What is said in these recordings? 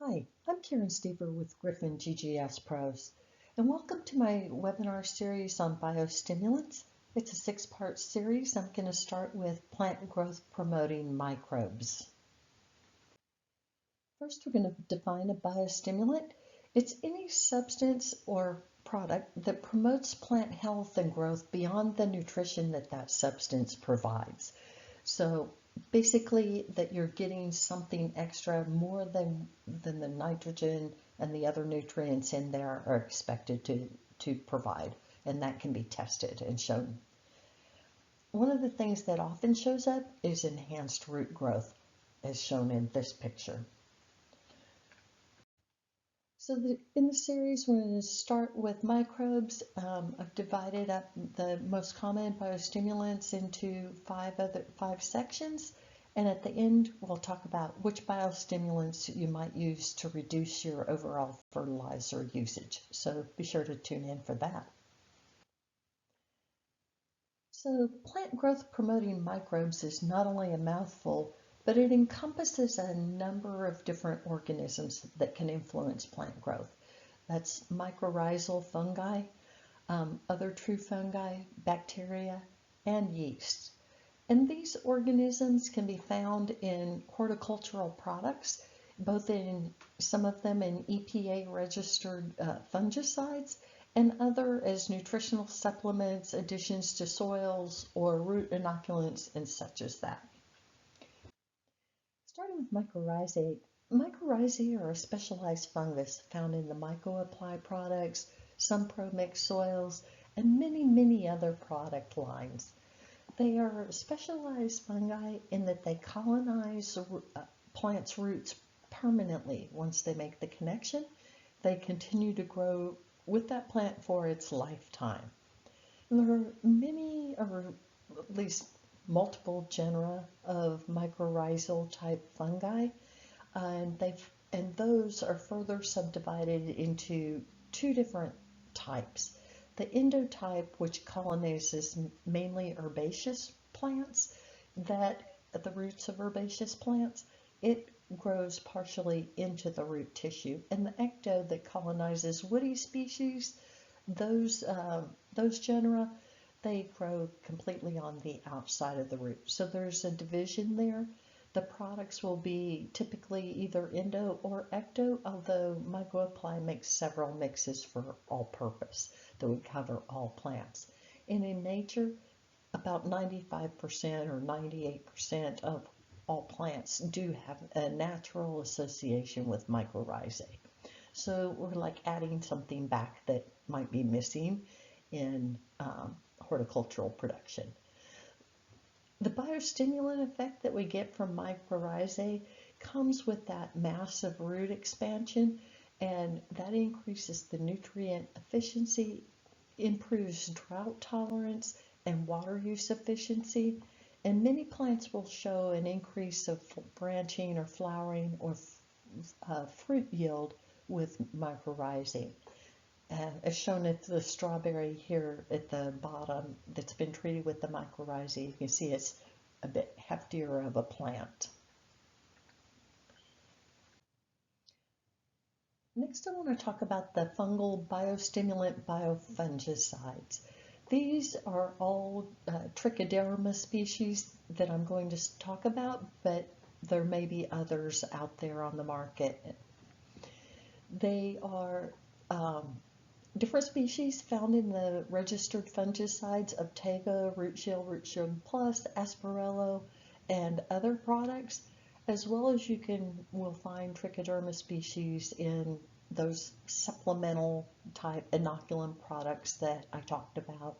Hi, I'm Karen Stever with Griffin GGS Pros, and welcome to my webinar series on biostimulants. It's a six-part series. I'm going to start with plant growth promoting microbes. First, we're going to define a biostimulant. It's any substance or product that promotes plant health and growth beyond the nutrition that substance provides. So basically that you're getting something extra more than the nitrogen and the other nutrients in there are expected to provide, and that can be tested and shown. One of the things that often shows up is enhanced root growth, as shown in this picture. So in the series, we're going to start with microbes. I've divided up the most common biostimulants into five sections. And at the end, we'll talk about which biostimulants you might use to reduce your overall fertilizer usage. So be sure to tune in for that. So plant growth promoting microbes is not only a mouthful, but it encompasses a number of different organisms that can influence plant growth. That's mycorrhizal fungi, other true fungi, bacteria, and yeast. And these organisms can be found in horticultural products, both in some of them in EPA registered fungicides and other as nutritional supplements, additions to soils, or root inoculants and such as that. Starting with mycorrhizae. Mycorrhizae are a specialized fungus found in the myco-apply products, some pro-mix soils, and many other product lines. They are specialized fungi in that they colonize plants' roots permanently. Once they make the connection, they continue to grow with that plant for its lifetime. And there are many, or at least multiple genera of mycorrhizal type fungi, and those are further subdivided into two different types. The endotype, which colonizes mainly herbaceous plants, that at the roots of herbaceous plants, it grows partially into the root tissue. And the ecto that colonizes woody species, those genera, they grow completely on the outside of the root. So there's a division there. The products will be typically either endo or ecto, although MyGrowApply makes several mixes for all purpose that would cover all plants. And in nature, about 95% or 98% of all plants do have a natural association with mycorrhizae. So we're like adding something back that might be missing in horticultural production. The biostimulant effect that we get from mycorrhizae comes with that massive root expansion, and that increases the nutrient efficiency, improves drought tolerance and water use efficiency, and many plants will show an increase of branching or flowering or fruit yield with mycorrhizae. As shown at the strawberry here at the bottom that's been treated with the mycorrhizae, you can see it's a bit heftier of a plant. Next, I want to talk about the fungal biostimulant biofungicides. These are all trichoderma species that I'm going to talk about, but there may be others out there on the market. They are different species found in the registered fungicides of Tega, Root Shield Plus, Asperello, and other products, as well as will find trichoderma species in those supplemental type inoculant products that I talked about.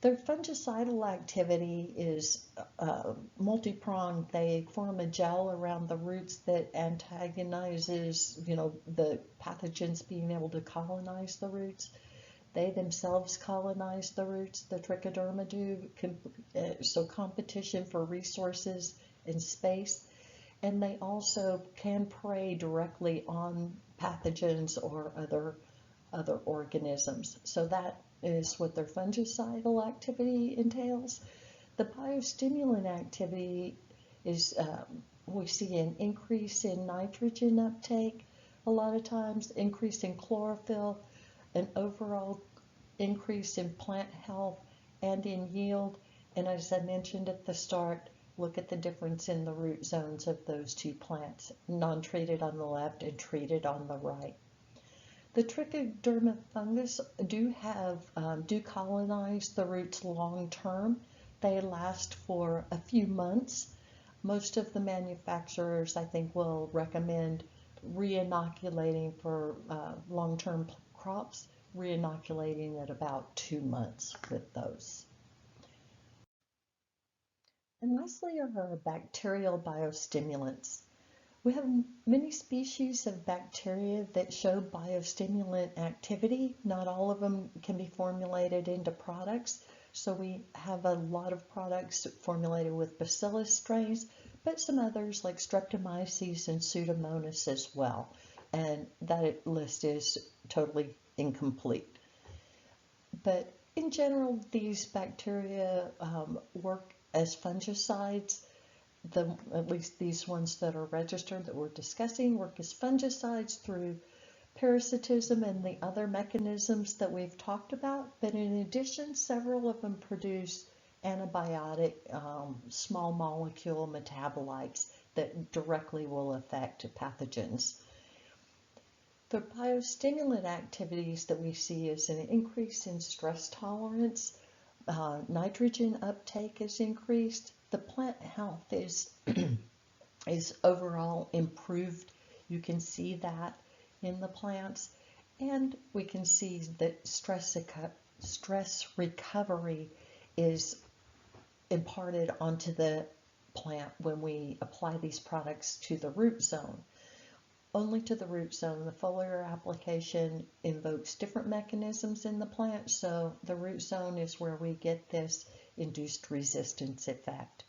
Their fungicidal activity is multi-pronged. They form a gel around the roots that antagonizes, the pathogens being able to colonize the roots. They themselves colonize the roots, the trichoderma do, so competition for resources and space. And they also can prey directly on pathogens or other organisms. So that is what their fungicidal activity entails. The biostimulant activity is we see an increase in nitrogen uptake, a lot of times increase in chlorophyll, an overall increase in plant health and in yield. And as I mentioned at the start, look at the difference in the root zones of those two plants, non-treated on the left and treated on the right. The trichoderma fungus do colonize the roots long term. They last for a few months. Most of the manufacturers, I think, will recommend re-inoculating for long-term crops, re-inoculating at about 2 months with those. And lastly are our bacterial biostimulants. We have many species of bacteria that show biostimulant activity. Not all of them can be formulated into products. So we have a lot of products formulated with Bacillus strains, but some others like Streptomyces and Pseudomonas as well. And that list is totally incomplete. But in general, these bacteria work as fungicides. At least these ones that are registered that we're discussing work as fungicides through parasitism and the other mechanisms that we've talked about. But in addition, several of them produce antibiotic small molecule metabolites that directly will affect pathogens. The biostimulant activities that we see is an increase in stress tolerance, nitrogen uptake is increased, the plant health is overall improved. You can see that in the plants, and we can see that stress recovery is imparted onto the plant when we apply these products to the root zone. Only to the root zone. The foliar application invokes different mechanisms in the plant, so the root zone is where we get this induced resistance effect.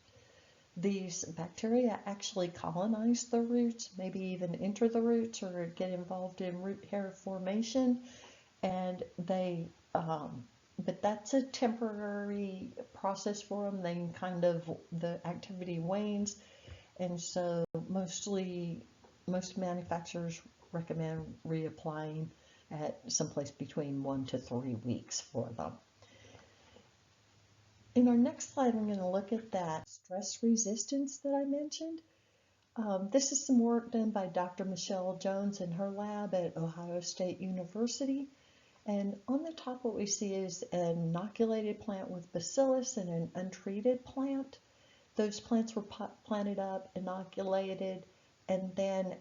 These bacteria actually colonize the roots, maybe even enter the roots or get involved in root hair formation, and but that's a temporary process for them. Then the activity wanes, and so most manufacturers recommend reapplying at someplace between 1 to 3 weeks for them. In our next slide, I'm going to look at that stress resistance that I mentioned. This is some work done by Dr. Michelle Jones in her lab at Ohio State University. And on the top, what we see is an inoculated plant with Bacillus and an untreated plant. Those plants were planted up, inoculated, and then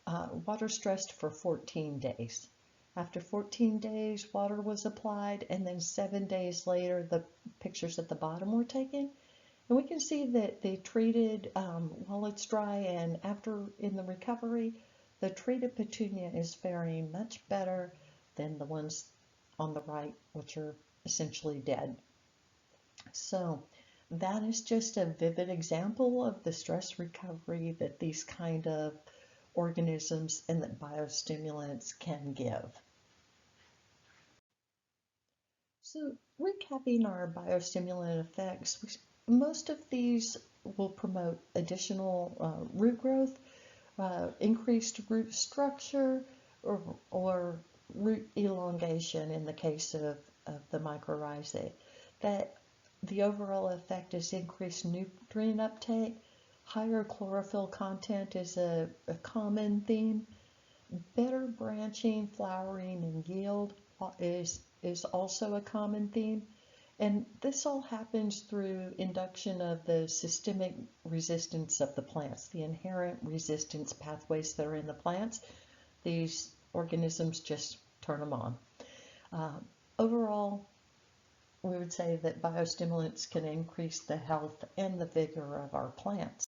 water stressed for 14 days. After 14 days, water was applied, and then 7 days later, the pictures at the bottom were taken. And we can see that the treated, while it's dry and after in the recovery, the treated petunia is faring much better than the ones on the right, which are essentially dead. So that is just a vivid example of the stress recovery that these kind of organisms and that biostimulants can give. So recapping our biostimulant effects, most of these will promote additional root growth, increased root structure, or root elongation in the case of the mycorrhizae. That the overall effect is increased nutrient uptake. Higher chlorophyll content is a common theme. Better branching, flowering, and yield is also a common theme. And this all happens through induction of the systemic resistance of the plants, the inherent resistance pathways that are in the plants. These organisms just turn them on. Overall, we would say that biostimulants can increase the health and the vigor of our plants.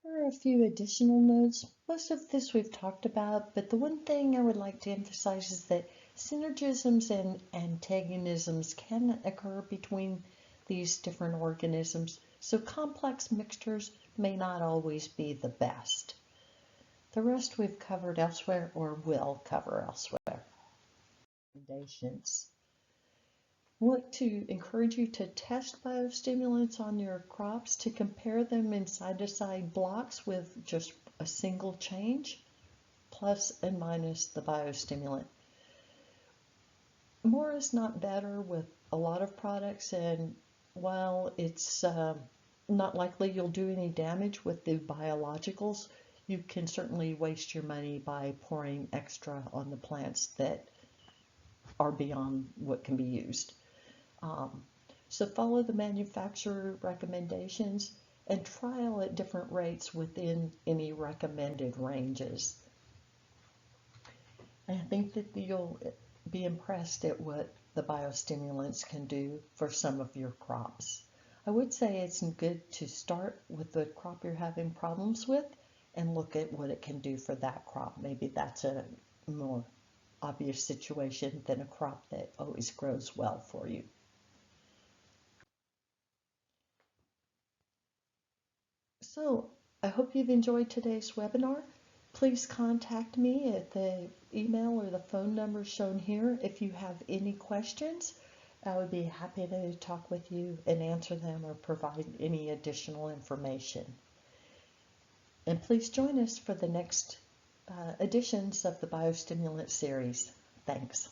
There are a few additional notes. Most of this we've talked about, but the one thing I would like to emphasize is that synergisms and antagonisms can occur between these different organisms, so complex mixtures may not always be the best. The rest we've covered elsewhere or will cover elsewhere. Recommendations. want to encourage you to test biostimulants on your crops to compare them in side-to-side blocks with just a single change, plus and minus the biostimulant. More is not better with a lot of products, and while it's not likely you'll do any damage with the biologicals, you can certainly waste your money by pouring extra on the plants that are beyond what can be used. So follow the manufacturer recommendations and trial at different rates within any recommended ranges. I think that you'll be impressed at what the biostimulants can do for some of your crops. I would say it's good to start with the crop you're having problems with and look at what it can do for that crop. Maybe that's a more obvious situation than a crop that always grows well for you. So I hope you've enjoyed today's webinar. Please contact me at the email or the phone number shown here if you have any questions. I would be happy to talk with you and answer them or provide any additional information. And please join us for the next editions of the Biostimulant series. Thanks.